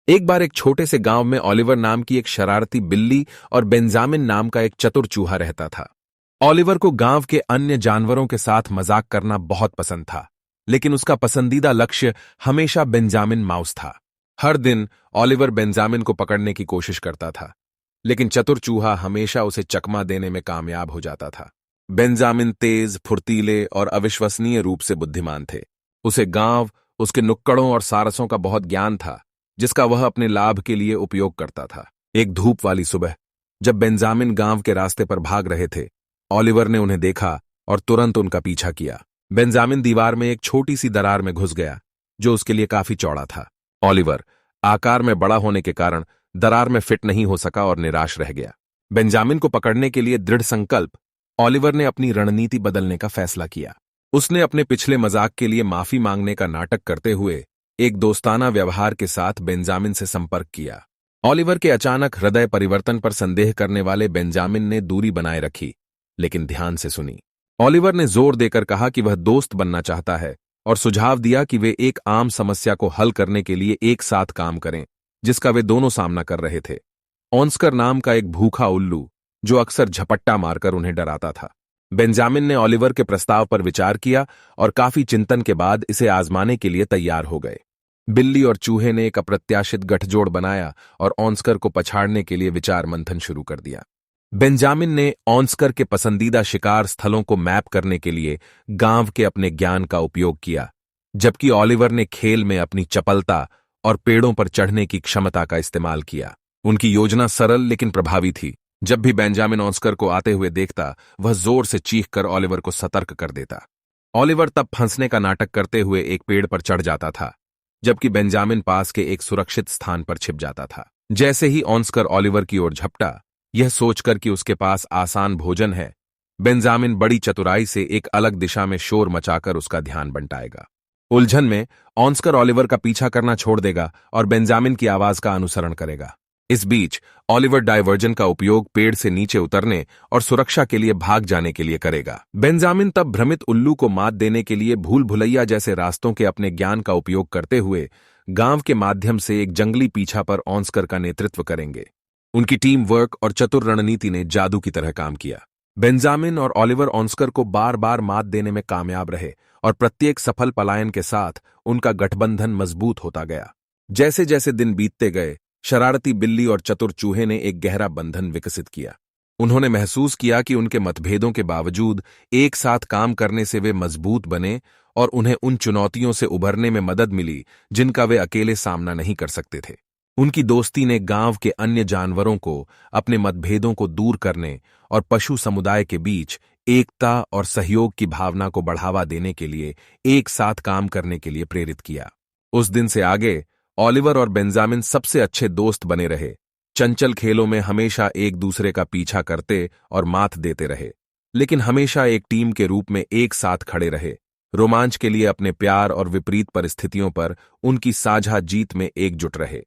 एक बार एक छोटे से गांव में ऑलिवर नाम की एक शरारती बिल्ली और बेंजामिन नाम का एक चतुर चूहा रहता था। ऑलिवर को गांव के अन्य जानवरों के साथ मजाक करना बहुत पसंद था, लेकिन उसका पसंदीदा लक्ष्य हमेशा बेंजामिन माउस था। हर दिन ऑलिवर बेंजामिन को पकड़ने की कोशिश करता था, लेकिन चतुर चूहा हमेशा उसे चकमा देने में कामयाब हो जाता था। बेंजामिन तेज, फुर्तीले और अविश्वसनीय रूप से बुद्धिमान थे। उसे गांव, उसके नुक्कड़ों और सारसों का बहुत ज्ञान था, जिसका वह अपने लाभ के लिए उपयोग करता था। एक धूप वाली सुबह, जब बेंजामिन गांव के रास्ते पर भाग रहे थे, ऑलिवर ने उन्हें देखा और तुरंत उनका पीछा किया। बेंजामिन दीवार में एक छोटी सी दरार में घुस गया, जो उसके लिए काफी चौड़ा था। ऑलिवर आकार में बड़ा होने के कारण दरार में फिट नहीं हो सका और निराश रह गया। बेंजामिन को पकड़ने के लिए दृढ़ संकल्प, ऑलिवर ने अपनी रणनीति बदलने का फैसला किया। उसने अपने पिछले मजाक के लिए माफी मांगने का नाटक करते हुए एक दोस्ताना व्यवहार के साथ बेंजामिन से संपर्क किया। ऑलिवर के अचानक हृदय परिवर्तन पर संदेह करने वाले बेंजामिन ने दूरी बनाए रखी, लेकिन ध्यान से सुनी। ऑलिवर ने जोर देकर कहा कि वह दोस्त बनना चाहता है और सुझाव दिया कि वे एक आम समस्या को हल करने के लिए एक साथ काम करें, जिसका वे दोनों सामना कर रहे थे। ऑस्कर नाम का एक भूखा उल्लू, जो अक्सर झपट्टा मारकर उन्हें डराता था। बेंजामिन ने ऑलिवर के प्रस्ताव पर विचार किया और काफी चिंतन के बाद इसे आजमाने के लिए तैयार हो गए। बिल्ली और चूहे ने एक अप्रत्याशित गठजोड़ बनाया और ऑस्कर को पछाड़ने के लिए विचार मंथन शुरू कर दिया। बेंजामिन ने ऑस्कर के पसंदीदा शिकार स्थलों को मैप करने के लिए गांव के अपने ज्ञान का उपयोग किया, जबकि ऑलिवर ने खेल में अपनी चपलता और पेड़ों पर चढ़ने की क्षमता का इस्तेमाल किया। उनकी योजना सरल लेकिन प्रभावी थी। जब भी बेंजामिन ऑस्कर को आते हुए देखता, वह जोर से चीखकर ऑलिवर को सतर्क कर देता। ऑलिवर तब फंसने का नाटक करते हुए एक पेड़ पर चढ़ जाता था, जबकि बेंजामिन पास के एक सुरक्षित स्थान पर छिप जाता था। जैसे ही ऑस्कर ऑलिवर की ओर झपटा, यह सोचकर कि उसके पास आसान भोजन है, बेंजामिन बड़ी चतुराई से एक अलग दिशा में शोर मचाकर उसका ध्यान बंटाएगा। उलझन में ऑस्कर ऑलिवर का पीछा करना छोड़ देगा और बेंजामिन की आवाज का अनुसरण करेगा। इस बीच ऑलिवर डायवर्जन का उपयोग पेड़ से नीचे उतरने और सुरक्षा के लिए भाग जाने के लिए करेगा। बेंजामिन तब भ्रमित उल्लू को मात देने के लिए भूल भुलैया जैसे रास्तों के अपने ज्ञान का उपयोग करते हुए गांव के माध्यम से एक जंगली पीछा पर ऑस्कर का नेतृत्व करेंगे। उनकी टीम वर्क और चतुर रणनीति ने जादू की तरह काम किया। बेंजामिन और ऑलिवर ऑस्कर को बार बार मात देने में कामयाब रहे और प्रत्येक सफल पलायन के साथ उनका गठबंधन मजबूत होता गया। जैसे जैसे दिन बीतते गए, शरारती बिल्ली और चतुर चूहे ने एक गहरा बंधन विकसित किया। उन्होंने महसूस किया कि उनके मतभेदों के बावजूद एक साथ काम करने से वे मजबूत बने और उन्हें उन चुनौतियों से उभरने में मदद मिली जिनका वे अकेले सामना नहीं कर सकते थे। उनकी दोस्ती ने गांव के अन्य जानवरों को अपने मतभेदों को दूर करने और पशु समुदाय के बीच एकता और सहयोग की भावना को बढ़ावा देने के लिए एक साथ काम करने के लिए प्रेरित किया। उस दिन से आगे ऑलिवर और बेंजामिन सबसे अच्छे दोस्त बने रहे। चंचल खेलों में हमेशा एक दूसरे का पीछा करते और मात देते रहे, लेकिन हमेशा एक टीम के रूप में एक साथ खड़े रहे। रोमांच के लिए अपने प्यार और विपरीत परिस्थितियों पर उनकी साझा जीत में एकजुट रहे।